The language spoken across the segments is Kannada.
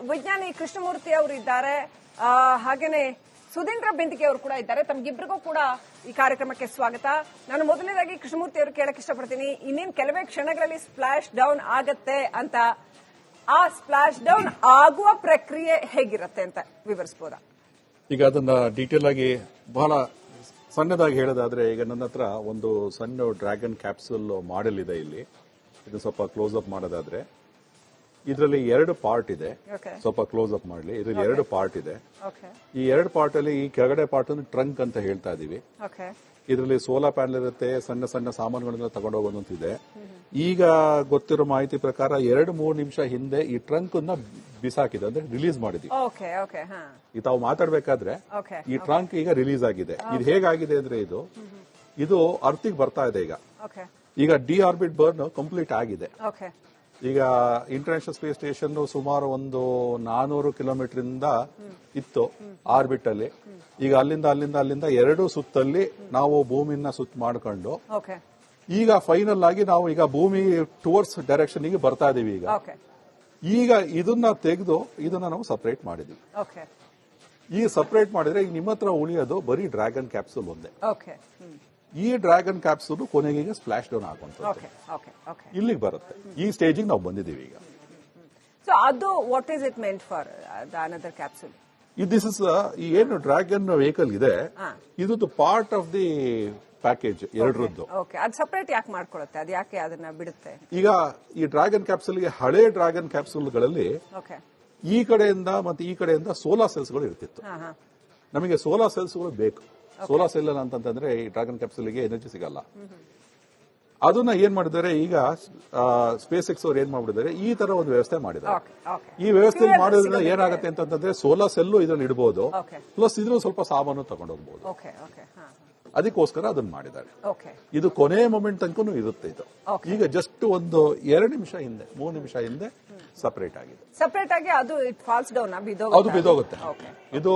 ವಿಜ್ಞಾನಿ ಕೃಷ್ಣಮೂರ್ತಿ ಅವರು ಇದ್ದಾರೆ, ಹಾಗೇನೆ ಸುಧೀಂದ್ರ ಬೆಂದಿಗೆ ಅವರು ಕೂಡ ಇದ್ದಾರೆ. ತಮ್ಗಿಬ್ಬರಿಗೂ ಕೂಡ ಈ ಕಾರ್ಯಕ್ರಮಕ್ಕೆ ಸ್ವಾಗತ. ನಾನು ಮೊದಲನೇದಾಗಿ ಕೃಷ್ಣಮೂರ್ತಿ ಅವರು ಕೇಳಕ್ ಇಷ್ಟಪಡ್ತೀನಿ, ಇನ್ನೇನು ಕೆಲವೇ ಕ್ಷಣಗಳಲ್ಲಿ ಸ್ಪ್ಲಾಶ್ ಡೌನ್ ಆಗತ್ತೆ ಅಂತ, ಆ ಸ್ಪ್ಲಾಶ್ ಡೌನ್ ಆಗುವ ಪ್ರಕ್ರಿಯೆ ಹೇಗಿರುತ್ತೆ ಅಂತ ವಿವರಿಸಬಹುದಾ? ಈಗ ಅದನ್ನ ಡೀಟೇಲ್ ಆಗಿ ಬಹಳ ಸಣ್ಣದಾಗಿ ಹೇಳೋದಾದ್ರೆ, ಈಗ ನನ್ನ ಹತ್ರ ಒಂದು ಸಣ್ಣ ಡ್ರ್ಯಾಗನ್ ಕ್ಯಾಪ್ಸೂಲ್ ಮಾಡೆಲ್ ಇದೆ. ಇಲ್ಲಿ ಇದು ಸ್ವಲ್ಪ ಕ್ಲೋಸ್ ಅಪ್ ಮಾಡೋದಾದ್ರೆ, ಇದರಲ್ಲಿ 2 ಪಾರ್ಟ್ ಇದೆ. ಸ್ವಲ್ಪ ಕ್ಲೋಸ್ ಅಪ್ ಮಾಡಲಿ. ಇದರಲ್ಲಿ 2 ಪಾರ್ಟ್ ಇದೆ. ಈ 2 ಪಾರ್ಟ್ ಅಲ್ಲಿ ಈ ಕೆಳಗಡೆ ಪಾರ್ಟ್ ಅನ್ನು ಟ್ರಂಕ್ ಅಂತ ಹೇಳ್ತಾ ಇದೀವಿ. ಇದರಲ್ಲಿ ಸೋಲಾರ್ ಪ್ಯಾನಲ್ ಇರುತ್ತೆ, ಸಣ್ಣ ಸಣ್ಣ ಸಾಮಾನುಗಳನ್ನ ತಗೊಂಡೋಗೋದಂತಿದೆ. ಈಗ ಗೊತ್ತಿರೋ ಮಾಹಿತಿ ಪ್ರಕಾರ 2-3 ನಿಮಿಷ ಹಿಂದೆ ಈ ಟ್ರಂಕ್ ಅನ್ನ ಬಿಸಾಕಿದೆ, ಅಂದ್ರೆ ರಿಲೀಸ್ ಮಾಡಿದ್ವಿ. ಈ ತಾವು ಮಾತಾಡ್ಬೇಕಾದ್ರೆ ಈ ಟ್ರಂಕ್ ಈಗ ರಿಲೀಸ್ ಆಗಿದೆ. ಇದು ಹೇಗಾಗಿದೆ ಅಂದ್ರೆ, ಇದು ಅರ್ತಿಗೆ ಬರ್ತಾ ಇದೆ. ಈಗ ಡಿ ಆರ್ಬಿಟ್ ಬರ್ನ್ ಕಂಪ್ಲೀಟ್ ಆಗಿದೆ. ಈಗ ಇಂಟರ್ನ್ಯಾಷನಲ್ ಸ್ಪೇಸ್ ಸ್ಟೇಷನ್ ಸುಮಾರು ಒಂದು 400 ಕಿಲೋಮೀಟರ್ ಇಂದ ಇತ್ತು ಆರ್ಬಿಟ್ ಅಲ್ಲಿ. ಈಗ ಅಲ್ಲಿಂದ 2 ಸುತ್ತಲ್ಲಿ ನಾವು ಭೂಮಿನ ಸುತ್ತ ಮಾಡ್ಕೊಂಡು ಈಗ ಫೈನಲ್ ಆಗಿ ನಾವು ಈಗ ಭೂಮಿ ಟುವರ್ಡ್ಸ್ ಡೈರೆಕ್ಷನ್ ಗೆ ಬರ್ತಾ ಇದೀವಿ. ಈಗ ಇದನ್ನ ತೆಗೆದು ಇದನ್ನ ನಾವು ಸಪರೇಟ್ ಮಾಡಿದ್ವಿ. ಈ ಸಪರೇಟ್ ಮಾಡಿದ್ರೆ ಈಗ ನಿಮ್ಮ ಹತ್ರ ಉಳಿಯೋದು ಬರೀ ಡ್ರ್ಯಾಗನ್ ಕ್ಯಾಪ್ಸೂಲ್ ಒಂದೇ. ಈ ಡ್ರ್ಯಾಗನ್ ಕ್ಯಾಪ್ಸೂಲ್ ಕೊನೆಗೆ ಈಗ ಸ್ಪ್ಲಾಶ್ ಡೌನ್ ಆಗುವಂತ ಇಲ್ಲಿಗೆ ಬರುತ್ತೆ. ಈ ಸ್ಟೇಜಿಗೆ ನಾವು ಬಂದಿದ್ದೀವಿ ಈಗ. ಸೊ ಅದು what is it meant for another capsule? This is ಏನು ಡ್ರ್ಯಾಗನ್ ವೆಹಿಕಲ್ ಇದೆ, ಇದು ಪಾರ್ಟ್ ಆಫ್ ದಿ ಪ್ಯಾಕೇಜ್ ಎರಡರದ್ದು. ಅದು ಸಪರೇಟ್ ಯಾಕೆ ಮಾಡ್ಕೊಳ್ಳುತ್ತೆ? ಅದು ಯಾಕೆ ಅದನ್ನ ಬಿಡುತ್ತೆ? ಈಗ ಈ ಡ್ರ್ಯಾಗನ್ ಕ್ಯಾಪ್ಸೂಲ್ಗೆ ಹಳೆ ಡ್ರ್ಯಾಗನ್ ಕ್ಯಾಪ್ಸೂಲ್ಗಳಲ್ಲಿ ಈ ಕಡೆಯಿಂದ ಮತ್ತೆ ಈ ಕಡೆಯಿಂದ ಸೋಲಾರ್ ಸೆಲ್ಸ್ಗಳು ಇರ್ತಿತ್ತು. ನಮಗೆ ಸೋಲಾರ್ ಸೆಲ್ಸ್ಗಳು ಬೇಕು. ಸೋಲಾರ್ ಸೆಲ್ ಅಂತಂದ್ರೆ ಈ ಡ್ರ್ಯಾಗನ್ ಕ್ಯಾಪ್ಸೂಲ್ಗೆ ಎನರ್ಜಿ ಸಿಗಲ್ಲ. ಅದನ್ನ ಏನ್ ಮಾಡಿದ್ದಾರೆ, ಈಗ ಸ್ಪೇಸ್ ಎಕ್ಸ್ ಅವ್ರು ಏನ್ ಮಾಡ್ಬಿಟ್ಟಿದ್ದಾರೆ, ಈ ತರ ಒಂದು ವ್ಯವಸ್ಥೆ ಮಾಡಿದ್ದಾರೆ. ಈ ವ್ಯವಸ್ಥೆ ಮಾಡೋದ್ರಿಂದ ಏನಾಗುತ್ತೆ ಅಂತಂದ್ರೆ, ಸೋಲಾರ್ ಸೆಲ್ಲು ಇದನ್ನ ಇಡಬಹುದು, ಪ್ಲಸ್ ಇದ್ರೂ ಸ್ವಲ್ಪ ಸಾಮಾನು ತಗೊಂಡೋಗ್ಬಹುದು. ಅದಕ್ಕೋಸ್ಕರ ಅದನ್ನ ಮಾಡಿದ್ದಾರೆ. ಇದು ಕೊನೆ ಮೊಮೆಂಟ್ ತನಕ ಇರುತ್ತೆ. ಇದು ಈಗ ಜಸ್ಟ್ ಒಂದು 2 ನಿಮಿಷ ಹಿಂದೆ 3 ನಿಮಿಷ ಹಿಂದೆ ಸಪರೇಟ್ ಆಗಿದೆ. ಸಪರೇಟ್ ಆಗಿ ಅದು ಇಟ್ ಫಾಲ್ಸ್ ಡೌನ್, ಅದು ಬಿದೋಗುತ್ತೆ. ಇದು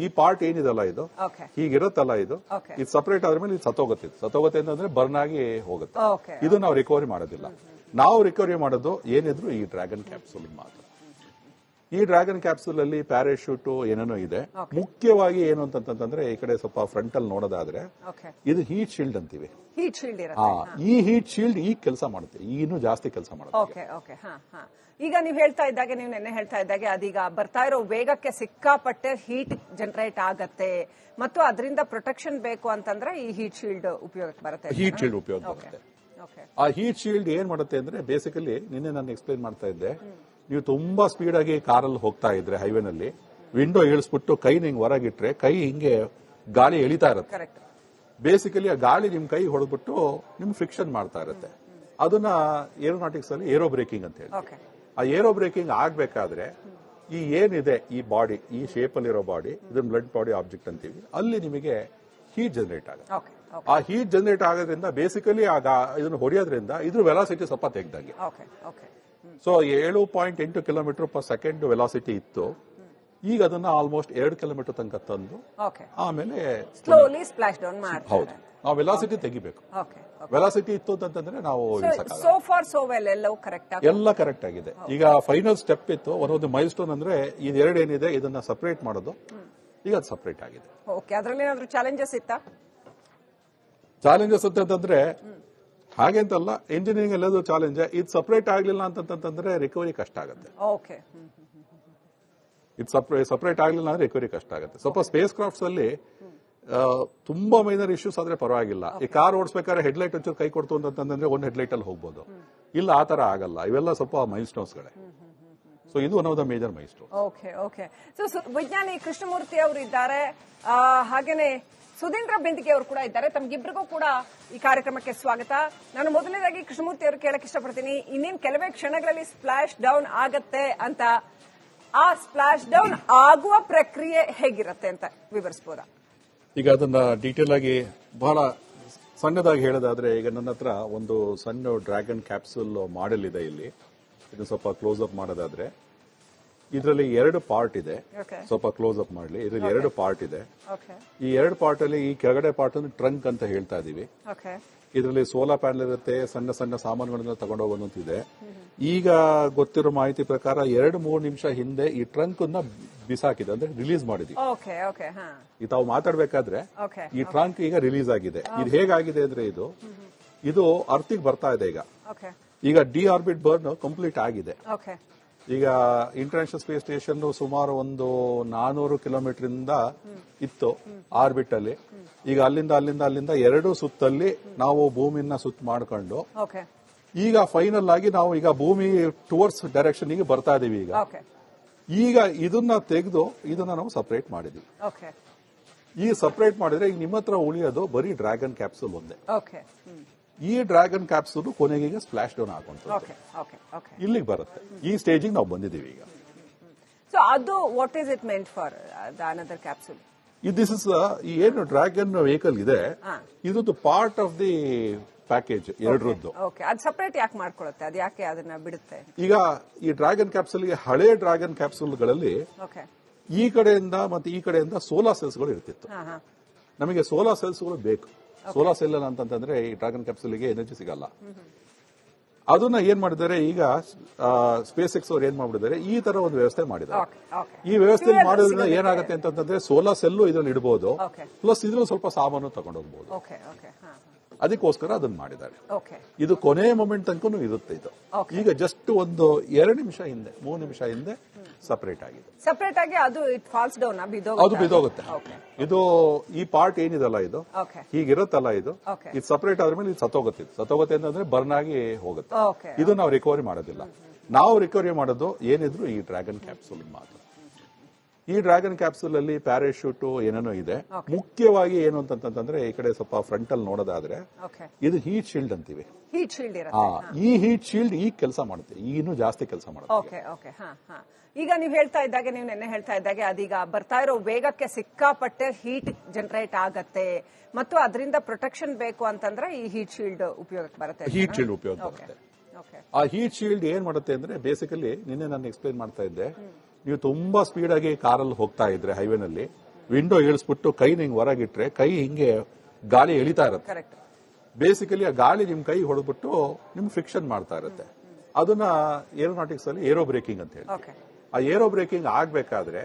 ಈ ಪಾರ್ಟ್ ಏನಿದಲ್ಲ, ಇದು ಹೀಗಿರುತ್ತಲ್ಲ, ಇದು ಸಪರೇಟ್ ಆದ್ಮೇಲೆ ಇದು ಸತ್ತೋಗುತ್ತೆ ಅಂತಂದ್ರೆ ಬರ್ನ್ ಆಗಿ ಹೋಗುತ್ತೆ. ಇದು ನಾವು ರಿಕವರಿ ಮಾಡೋದಿಲ್ಲ. ನಾವು ರಿಕವರಿ ಮಾಡೋದು ಏನಿದ್ರು ಈ ಡ್ರ್ಯಾಗನ್ ಕ್ಯಾಪ್ಸೂಲ್ ಮಾತ್ರ. ಈ ಡ್ರ್ಯಾಗನ್ ಕ್ಯಾಪ್ಸೂಲ್ ಅಲ್ಲಿ ಪ್ಯಾರಾಶೂಟ್ ಏನೇನೋ ಇದೆ. ಮುಖ್ಯವಾಗಿ ಏನು ಅಂತಂದ್ರೆ, ಈ ಕಡೆ ಸ್ವಲ್ಪ ಫ್ರಂಟ್ ಅಲ್ಲಿ ನೋಡೋದಾದ್ರೆ, ಇದು ಹೀಟ್ ಶೀಲ್ಡ್ ಅಂತೀವಿ. ಈ ಹೀಟ್ ಶೀಲ್ಡ್ ಈಗ ಕೆಲಸ ಮಾಡುತ್ತೆ, ಇನ್ನೂ ಜಾಸ್ತಿ ಕೆಲಸ ಮಾಡುತ್ತೆ. ಈಗ ನೀವು ಹೇಳ್ತಾ ಇದ್ದಾಗೆ, ನೀವು ನೆನ್ನೆ ಹೇಳ್ತಾ ಇದ್ದಾಗೆ, ಅದೀಗ ಬರ್ತಾ ಇರೋ ವೇಗಕ್ಕೆ ಸಿಕ್ಕಾಪಟ್ಟೆ ಹೀಟ್ ಜನರೇಟ್ ಆಗತ್ತೆ ಮತ್ತು ಅದರಿಂದ ಪ್ರೊಟೆಕ್ಷನ್ ಬೇಕು ಅಂತಂದ್ರೆ ಈ ಹೀಟ್ ಶೀಲ್ಡ್ ಉಪಯೋಗಕ್ಕೆ ಬರುತ್ತೆ. ಹೀಟ್ ಶೀಲ್ಡ್ ಉಪಯೋಗ ಬರುತ್ತೆ. ಆ ಹೀಟ್ ಶೀಲ್ಡ್ ಏನ್ ಮಾಡುತ್ತೆ ಅಂದ್ರೆ, ಬೇಸಿಕಲಿ ನಿನ್ನೆ ನಾನು ಎಕ್ಸ್ಪ್ಲೈನ್ ಮಾಡ್ತಾ ಇದ್ದೆ, ನೀವು ತುಂಬಾ ಸ್ಪೀಡ್ ಆಗಿ ಕಾರಲ್ಲಿ ಹೋಗ್ತಾ ಇದ್ರೆ ಹೈವೇನಲ್ಲಿ ವಿಂಡೋ ಇಳಿಸ್ಬಿಟ್ಟು ಕೈ ಹಿಂಗ್ ಹೊರಗಿಟ್ರೆ ಕೈ ಹಿಂಗೆ ಗಾಳಿ ಎಳಿತಾ ಇರುತ್ತೆ. ಬೇಸಿಕಲಿ ಆ ಗಾಳಿ ನಿಮ್ ಕೈ ಹೊಡೆದ್ಬಿಟ್ಟು ನಿಮ್ ಫ್ರಿಕ್ಷನ್ ಮಾಡ್ತಾ ಇರುತ್ತೆ. ಅದನ್ನ ಏರೋನಾಟಿಕ್ಸ್ ಅಲ್ಲಿ ಏರೋ ಬ್ರೇಕಿಂಗ್ ಅಂತ ಹೇಳಿ. ಆ ಏರೋ ಬ್ರೇಕಿಂಗ್ ಆಗ್ಬೇಕಾದ್ರೆ ಈ ಏನಿದೆ, ಈ ಬಾಡಿ, ಈ ಶೇಪ್ ಅಲ್ಲಿರೋ ಬಾಡಿ, ಇದನ್ನ ಬ್ಲಡ್ ಬಾಡಿ ಆಬ್ಜೆಕ್ಟ್ ಅಂತೀವಿ, ಅಲ್ಲಿ ನಿಮಗೆ ಹೀಟ್ ಜನರೇಟ್ ಆಗುತ್ತೆ. ಆ ಹೀಟ್ ಜನರೇಟ್ ಆಗೋದ್ರಿಂದ ಬೇಸಿಕಲಿ ಇದನ್ನು ಹೊಡೆಯೋದ್ರಿಂದ ಇದ್ರ ವೆಲಾಸಿಟಿ ಸ್ವಲ್ಪ ತೆಗ್ದಂಗೆ. So 7.8 kilometre per second velocity ಇತ್ತು. ಈಗ ಅದನ್ನ ಆಲ್ಮೋಸ್ಟ್ 2 ಕಿಲೋಮೀಟರ್ ತನಕ ತಂದು ಆಮೇಲೆ ಸ್ಲೋಲಿ ಸ್ಪ್ಲಾಶ್ ಡೌನ್ ಮಾಡ್ತಾರೆ. ಹೌದು, ನಾವು ವೆಲಾಸಿಟಿ ತೆಗಿಬೇಕು. ವೆಲಾಸಿಟಿ ಇತ್ತು ಅಂತಂದ್ರೆ ನಾವು ಎಲ್ಲ ಕರೆಕ್ಟ್ ಆಗಿದೆ. ಈಗ ಫೈನಲ್ ಸ್ಟೆಪ್ ಇತ್ತು, ಒಂದೊಂದು ಮೈಲ್ ಸ್ಟೋನ್ ಅಂದ್ರೆ ಇದೆರಡು ಏನಿದೆ, ಇದನ್ನ ಸಪರೇಟ್ ಮಾಡೋದು. ಈಗ ಅದು ಸಪರೇಟ್ ಆಗಿದೆ. ಅದರಲ್ಲಿ ಏನಾದ್ರು ಚಾಲೆಂಜಸ್ ಇತ್ತಾ? ಚಾಲೆಂಜಸ್ ಅಂತಂದ್ರೆ ಹಾಗೆ ಅಂತಲ್ಲ, ಇಂಜಿನಿಯರಿಂಗ್ ಎಲ್ಲದು ಚಾಲೆಂಜ್. ಇದು ಸಪರೇಟ್ ಆಗ್ಲಿಲ್ಲ ಅಂತಂದ್ರೆ ರಿಕವರಿ ಕಷ್ಟ ಆಗುತ್ತೆ. ಇದು ಸಪರೇಟ್ ಆಗ್ಲಿಲ್ಲ ಅಂದ್ರೆ ರಿಕವರಿ ಕಷ್ಟ ಆಗುತ್ತೆ. ಸ್ವಲ್ಪ ಸ್ಪೇಸ್ ಕ್ರಾಫ್ಟ್ಸ್ ಅಲ್ಲಿ ತುಂಬಾ ಮೈನರ್ ಇಶ್ಯೂಸ್ ಆದ್ರೆ ಪರವಾಗಿಲ್ಲ. ಈ ಕಾರ್ ಓಡಿಸ್ಬೇಕಾದ್ರೆ ಹೆಡ್ಲೈಟ್ ಒಂಚೂರು ಕೈ ಕೊಡ್ತು ಅಂತಂದ್ರೆ ಒಂದು ಹೆಡ್ಲೈಟ್ ಅಲ್ಲಿ ಹೋಗ್ಬೋದು. ಇಲ್ಲ, ಆ ತರ ಆಗಲ್ಲ. ಇವೆಲ್ಲ ಸ್ವಲ್ಪ ಮೈಲ್ ಸ್ಟೋನ್ಸ್ಗಳೇ. ಸೊ ಇದು one of the major milestone. So ವಿಜ್ಞಾನಿ ಕೃಷ್ಣಮೂರ್ತಿ ಅವರು ಇದ್ದಾರೆ, ಹಾಗೇನೆ ಸುಧೀಂದ್ರ ಬೆಂದಿಗೆ ಅವರು ಕೂಡ ಇದ್ದಾರೆ. ತಮ್ಗಿಬ್ಬರಿಗೂ ಕೂಡ ಈ ಕಾರ್ಯಕ್ರಮಕ್ಕೆ ಸ್ವಾಗತ. ನಾನು ಮೊದಲನೇದಾಗಿ ಕೃಷ್ಣಮೂರ್ತಿ ಅವರು ಕೇಳಕ್ ಇಷ್ಟಪಡ್ತೀನಿ, ಇನ್ನೇನು ಕೆಲವೇ ಕ್ಷಣಗಳಲ್ಲಿ ಸ್ಪ್ಲಾಶ್ ಡೌನ್ ಆಗತ್ತೆ ಅಂತ, ಆ ಸ್ಪ್ಲಾಶ್ ಡೌನ್ ಆಗುವ ಪ್ರಕ್ರಿಯೆ ಹೇಗಿರುತ್ತೆ ಅಂತ ವಿವರಿಸಬಹುದಾ? ಈಗ ಅದನ್ನ ಡೀಟೇಲ್ ಆಗಿ ಬಹಳ ಸಣ್ಣದಾಗಿ ಹೇಳೋದಾದ್ರೆ, ಈಗ ನನ್ನ ಹತ್ರ ಒಂದು ಸಣ್ಣ ಡ್ರ್ಯಾಗನ್ ಕ್ಯಾಪ್ಸೂಲ್ ಮಾಡೆಲ್ ಇದೆ. ಇಲ್ಲಿ ಇದು ಸ್ವಲ್ಪ ಕ್ಲೋಸ್ ಅಪ್ ಮಾಡೋದಾದ್ರೆ, ಇದರಲ್ಲಿ 2 ಪಾರ್ಟ್ ಇದೆ. ಓಕೆ ಸ್ವಲ್ಪ ಕ್ಲೋಸ್ ಅಪ್ ಮಾಡಲಿ. ಇದರಲ್ಲಿ 2 ಪಾರ್ಟ್ ಇದೆ. ಓಕೆ ಈ 2 ಪಾರ್ಟ್ ಅಲ್ಲಿ ಈ ಕೆಳಗಡೆ ಪಾರ್ಟ್ ಅನ್ನು ಟ್ರಂಕ್ ಅಂತ ಹೇಳ್ತಾ ಇದೀವಿ. ಓಕೆ ಇದರಲ್ಲಿ ಸೋಲಾರ್ ಪ್ಯಾನಲ್ ಇರುತ್ತೆ, ಸಣ್ಣ ಸಣ್ಣ ಸಾಮಾನುಗಳನ್ನ ತಗೊಂಡೋಗೋದಂತಿದೆ. ಈಗ ಗೊತ್ತಿರೋ ಮಾಹಿತಿ ಪ್ರಕಾರ 2-3 ನಿಮಿಷ ಹಿಂದೆ ಈ ಟ್ರಂಕ್ ಅನ್ನ ಬಿಸಾಕಿದೆ, ಅಂದ್ರೆ ರಿಲೀಸ್ ಮಾಡಿದ್ವಿ. ಓಕೆ ಓಕೆ ಹಾ ಈ ತಾವು ಮಾತಾಡ್ಬೇಕಾದ್ರೆ ಓಕೆ ಈ ಟ್ರಂಕ್ ಈಗ ರಿಲೀಸ್ ಆಗಿದೆ. ಇದು ಹೇಗಾಗಿದೆ ಅಂದ್ರೆ ಇದು ಅರ್ತಿಗೆ ಬರ್ತಾ ಇದೆ ಓಕೆ ಈಗ ಡಿ ಆರ್ಬಿಟ್ ಬರ್ನ್ ಕಂಪ್ಲೀಟ್ ಆಗಿದೆ. ಓಕೆ ಈಗ ಇಂಟರ್ನ್ಯಾಷನಲ್ ಸ್ಪೇಸ್ ಸ್ಟೇಷನ್ ಸುಮಾರು ಒಂದು 400 ಕಿಲೋಮೀಟರ್ ಇಂದ ಇತ್ತು ಆರ್ಬಿಟ್ ಅಲ್ಲಿ. ಈಗ ಅಲ್ಲಿಂದ 2 ಸುತ್ತಲ್ಲಿ ನಾವು ಭೂಮಿನ ಸುತ್ತ ಮಾಡ್ಕೊಂಡು ಓಕೆ ಈಗ ಫೈನಲ್ ಆಗಿ ನಾವು ಈಗ ಭೂಮಿ ಟುವರ್ಡ್ಸ್ ಡೈರೆಕ್ಷನ್ ಗೆ ಬರ್ತಾ ಇದೀವಿ. ಓಕೆ ಈಗ ಇದನ್ನ ತೆಗೆದು ಇದನ್ನ ನಾವು ಸಪರೇಟ್ ಮಾಡಿದ್ವಿ. ಓಕೆ ಈ ಸಪರೇಟ್ ಮಾಡಿದ್ರೆ ಈಗ ನಿಮ್ಮ ಹತ್ರ ಉಳಿಯೋದು ಬರೀ ಡ್ರ್ಯಾಗನ್ ಕ್ಯಾಪ್ಸೂಲ್ ಒಂದೇ. ಓಕೆ ಈ ಡ್ರ್ಯಾಗನ್ ಕ್ಯಾಪ್ಸೂಲ್ ಕೊನೆಗೆ ಸ್ಪ್ಲಾಶ್ ಡೌನ್ ಆಗುವಂತ ಓಕೆ ಓಕೆ ಓಕೆ ಇಲ್ಲಿಗೆ ಬರುತ್ತೆ. ಈ ಸ್ಟೇಜಿಗೆ ನಾವು ಬಂದಿದ್ದೀವಿ ಈಗ. ಸೊ ಅದು what is it meant for the another capsule? This is ಏನು ಡ್ರ್ಯಾಗನ್ ವೆಹಿಕಲ್ ಇದೆ, ಇದು ಪಾರ್ಟ್ ಆಫ್ ದಿ ಪ್ಯಾಕೇಜ್ ಎರಡರದ್ದು. ಓಕೆ ಅದು ಸಪರೇಟ್ ಯಾಕೆ ಮಾಡ್ಕೊಳ್ಳುತ್ತೆ? ಅದು ಯಾಕೆ ಅದನ್ನ ಬಿಡುತ್ತೆ? ಈಗ ಈ ಡ್ರ್ಯಾಗನ್ ಕ್ಯಾಪ್ಸೂಲ್ಗೆ ಹಳೆ ಡ್ರ್ಯಾಗನ್ ಕ್ಯಾಪ್ಸೂಲ್ಗಳಲ್ಲಿ ಓಕೆ ಈ ಕಡೆಯಿಂದ ಮತ್ತೆ ಈ ಕಡೆಯಿಂದ ಸೋಲಾರ್ ಸೆಲ್ಸ್ಗಳು ಇರ್ತಿತ್ತು. ಹಾ ಹಾ ನಮಗೆ ಸೋಲಾರ್ ಸೆಲ್ಸ್ಗಳು ಬೇಕು. ಸೋಲಾರ್ ಸೆಲ್ ಅಂತಂದ್ರೆ ಈ ಡ್ರ್ಯಾಗನ್ ಕ್ಯಾಪ್ಸೂಲ್ಗೆ ಎನರ್ಜಿ ಸಿಗಲ್ಲ. ಅದನ್ನ ಏನ್ ಮಾಡಿದ್ದಾರೆ ಈಗ ಸ್ಪೇಸ್ ಎಕ್ಸ್ ಅವ್ರು ಏನ್ ಮಾಡಿದ್ದಾರೆ, ಈ ತರ ಒಂದು ವ್ಯವಸ್ಥೆ ಮಾಡಿದ್ದಾರೆ. ಓಕೆ ಓಕೆ ಈ ವ್ಯವಸ್ಥೆ ಮಾಡೋದ್ರಿಂದ ಏನಾಗುತ್ತೆ ಅಂತಂದ್ರೆ ಸೋಲಾರ್ ಸೆಲ್ಲು ಇದ್ರಲ್ಲಿ ಇಡಬಹುದು, ಓಕೆ ಪ್ಲಸ್ ಇದ್ರಲ್ಲಿ ಸ್ವಲ್ಪ ಸಾಮಾನು ತಗೊಂಡೋಗ್ಬಹುದು. ಓಕೆ ಓಕೆ ಹಾ ಅದಕ್ಕೋಸ್ಕರ ಅದನ್ನ ಮಾಡಿದ್ದಾರೆ. ಓಕೆ ಇದು ಕೊನೆ ಮೊಮೆಂಟ್ ತನಕ ಇರುತ್ತೆ. ಇದು ಈಗ ಜಸ್ಟ್ ಒಂದು 2 ನಿಮಿಷ ಹಿಂದೆ 3 ನಿಮಿಷ ಹಿಂದೆ ಸಪರೇಟ್ ಆಗಿದೆ. ಸಪರೇಟ್ ಆಗಿ ಅದು ಇಟ್ ಫಾಲ್ಸ್ ಡೌನ್ ಅದು ಬಿದ್ದೋಗುತ್ತೆ. ಓಕೆ ಇದು ಈ ಪಾರ್ಟ್ ಏನಿದಲ್ಲ ಇದು ಓಕೆ ಹೀಗಿರುತ್ತಲ್ಲ ಇದು ಓಕೆ ಇದು ಸಪರೇಟ್ ಆದ್ಮೇಲೆ ಇದು ಸತ್ತೋಗುತ್ತೆ ಅಂತಂದ್ರೆ ಬರ್ನ್ ಆಗಿ ಹೋಗುತ್ತೆ. ಓಕೆ ಇದು ನಾವು ರಿಕವರಿ ಮಾಡೋದಿಲ್ಲ. ನಾವು ರಿಕವರಿ ಮಾಡೋದು ಏನಿದ್ರು ಈ ಡ್ರ್ಯಾಗನ್ ಕ್ಯಾಪ್ಸೂಲ್ ಮಾತ್ರ. ಈ ಡ್ರ್ಯಾಗನ್ ಕ್ಯಾಪ್ಸೂಲ್ ಅಲ್ಲಿ ಪ್ಯಾರಾಶೂಟ್ ಏನೇನೋ ಇದೆ. ಮುಖ್ಯವಾಗಿ ಏನು ಅಂತಂತಂದ್ರೆ ಈ ಕಡೆ ಸ್ವಲ್ಪ ಫ್ರಂಟ್ ಅಲ್ಲಿ ನೋಡೋದಾದ್ರೆ ಓಕೆ ಇದು ಹೀಟ್ ಶೀಲ್ಡ್ ಅಂತೀವಿ. ಹೀಟ್ ಶೀಲ್ಡ್ ಇರುತ್ತೆ. ಈ ಹೀಟ್ ಶೀಲ್ಡ್ ಈಗ ಕೆಲಸ ಮಾಡುತ್ತೆ, ಇನ್ನೂ ಜಾಸ್ತಿ ಕೆಲಸ ಮಾಡುತ್ತೆ. ಓಕೆ ಓಕೆ ಹಾ ಹಾ ಈಗ ನೀವು ಹೇಳ್ತಾ ಇದ್ದಾಗೆ, ನೀವು ನೆನ್ನೆ ಹೇಳ್ತಾ ಇದ್ದಾಗೆ ಅದೀಗ ಬರ್ತಾ ಇರೋ ವೇಗಕ್ಕೆ ಸಿಕ್ಕಾಪಟ್ಟೆ ಹೀಟ್ ಜನರೇಟ್ ಆಗತ್ತೆ ಮತ್ತು ಅದರಿಂದ ಪ್ರೊಟೆಕ್ಷನ್ ಬೇಕು ಅಂತಂದ್ರೆ ಈ ಹೀಟ್ ಶೀಲ್ಡ್ ಉಪಯೋಗಕ್ಕೆ ಬರುತ್ತೆ. ಹೀಟ್ ಶೀಲ್ಡ್ ಉಪಯೋಗ ಬರುತ್ತೆ. ಆ ಹೀಟ್ ಶೀಲ್ಡ್ ಏನ್ ಮಾಡುತ್ತೆ ಅಂದ್ರೆ ಬೇಸಿಕಲಿ ನಿನ್ನೆ ನಾನು ಎಕ್ಸ್ಪ್ಲೈನ್ ಮಾಡ್ತಾ ಇದ್ದೆ, ನೀವು ತುಂಬಾ ಸ್ಪೀಡ್ ಆಗಿ ಕಾರಲ್ಲಿ ಹೋಗ್ತಾ ಇದ್ರೆ ಹೈವೇನಲ್ಲಿ ವಿಂಡೋ ಇಳಿಸ್ಬಿಟ್ಟು ಕೈ ಹಿಂಗ್ ಹೊರಗಿಟ್ರೆ ಕೈ ಹಿಂಗೆ ಗಾಳಿ ಎಳಿತಾ ಇರುತ್ತೆ. ಕರೆಕ್ಟ್. ಬೇಸಿಕಲಿ ಆ ಗಾಳಿ ನಿಮ್ ಕೈ ಹೊಡೆದ್ಬಿಟ್ಟು ನಿಮ್ ಫ್ರಿಕ್ಷನ್ ಮಾಡ್ತಾ ಇರುತ್ತೆ. ಅದನ್ನ ಏರೋನಾಟಿಕ್ಸ್ ಅಲ್ಲಿ ಏರೋ ಬ್ರೇಕಿಂಗ್ ಅಂತ ಹೇಳಿ. ಆ ಏರೋ ಬ್ರೇಕಿಂಗ್ ಆಗ್ಬೇಕಾದ್ರೆ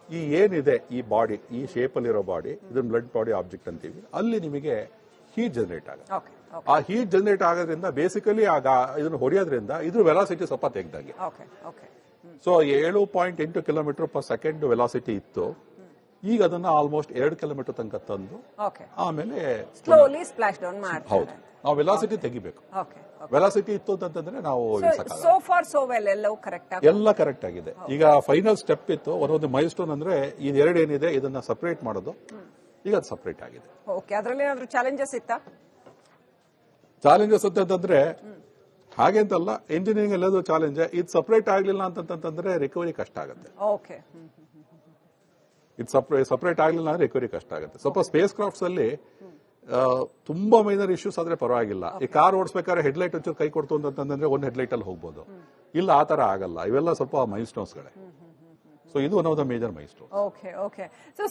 ಈ ಏನಿದೆ ಈ ಬಾಡಿ, ಈ ಶೇಪ್ ಅಲ್ಲಿರೋ ಬಾಡಿ, ಇದನ್ನ ಬ್ಲಡ್ ಬಾಡಿ ಆಬ್ಜೆಕ್ಟ್ ಅಂತೀವಿ, ಅಲ್ಲಿ ನಿಮಗೆ ಹೀಟ್ ಜನರೇಟ್ ಆಗುತ್ತೆ. ಆ ಹೀಟ್ ಜನರೇಟ್ ಆಗೋದ್ರಿಂದ ಬೇಸಿಕಲಿ ಇದನ್ನು ಹೊಡೆಯೋದ್ರಿಂದ ಇದ್ರ ವೆಲಾಸಿಟಿ ಸ್ವಲ್ಪ ತೆಗೆದಾಗೆ. So 7.8 kilometre per second velocity ಇತ್ತು. ಈಗ ಅದನ್ನ ಆಲ್ಮೋಸ್ಟ್ 2 ಕಿಲೋಮೀಟರ್ ತನಕ ತಂದು ಆಮೇಲೆ ಸ್ಲೋಲಿ ಸ್ಪ್ಲಾಶ್ ಡೌನ್ ಮಾಡ್ತಾರೆ. ಹೌದು, ನಾವು ವೆಲಾಸಿಟಿ ತೆಗಿಬೇಕು. ವೆಲಾಸಿಟಿ ಇತ್ತು ಅಂತಂದ್ರೆ ನಾವು ಸೋ ಫಾರ್ ಸೋ ವೆಲ್ ಎಲ್ಲ ಕರೆಕ್ಟ್ ಆಗಿದೆ. ಈಗ ಫೈನಲ್ ಸ್ಟೆಪ್ ಇತ್ತು, ಒಂದೊಂದು ಮೈಲ್ ಸ್ಟೋನ್ ಅಂದ್ರೆ ಇದೆರಡು ಏನಿದೆ ಇದನ್ನ ಸಪರೇಟ್ ಮಾಡೋದು. ಈಗ ಅದು ಸಪರೇಟ್ ಆಗಿದೆ. ಓಕೆ, ಅದರಲ್ಲಿ ಏನಾದ್ರು ಚಾಲೆಂಜಸ್ ಇತ್ತಾ? ಚಾಲೆಂಜಸ್ ಅಂತಂದ್ರೆ ಹಾಗೆ ಅಂತಲ್ಲ, ಇಂಜಿನಿಯರಿಂಗ್ ಎಲ್ಲದು ಚಾಲೆಂಜ್. ಇದು ಸಪರೇಟ್ ಆಗ್ಲಿಲ್ಲ ಅಂತಂತಂದ್ರೆ ರಿಕವರಿ ಕಷ್ಟ ಆಗುತ್ತೆ. ಓಕೆ, ಇದು ಸಪರೇಟ್ ಆಗ್ಲಿಲ್ಲ ಅಂದ್ರೆ ರಿಕವರಿ ಕಷ್ಟ ಆಗುತ್ತೆ. ಸ್ವಲ್ಪ ಸ್ಪೇಸ್ ಕ್ರಾಫ್ಟ್ಸ್ ಅಲ್ಲಿ ತುಂಬಾ ಮೈನರ್ ಇಶ್ಯೂಸ್ ಆದ್ರೆ ಪರವಾಗಿಲ್ಲ. ಈ ಕಾರ್ ಓಡಿಸ್ಬೇಕಾದ್ರೆ ಹೆಡ್ಲೈಟ್ ಒಂಚೂರು ಕೈ ಕೊಡ್ತು ಅಂತಂದ್ರೆ ಒಂದು ಹೆಡ್ಲೈಟ್ ಅಲ್ಲಿ ಹೋಗ್ಬೋದು. ಇಲ್ಲ, ಆ ತರ ಆಗಲ್ಲ. ಇವೆಲ್ಲ ಸ್ವಲ್ಪ ಮೈಲ್ ಸ್ಟೋನ್ಸ್ ಗಳೇ. ಸೊ ಇದು one of the major milestones. Okay okay.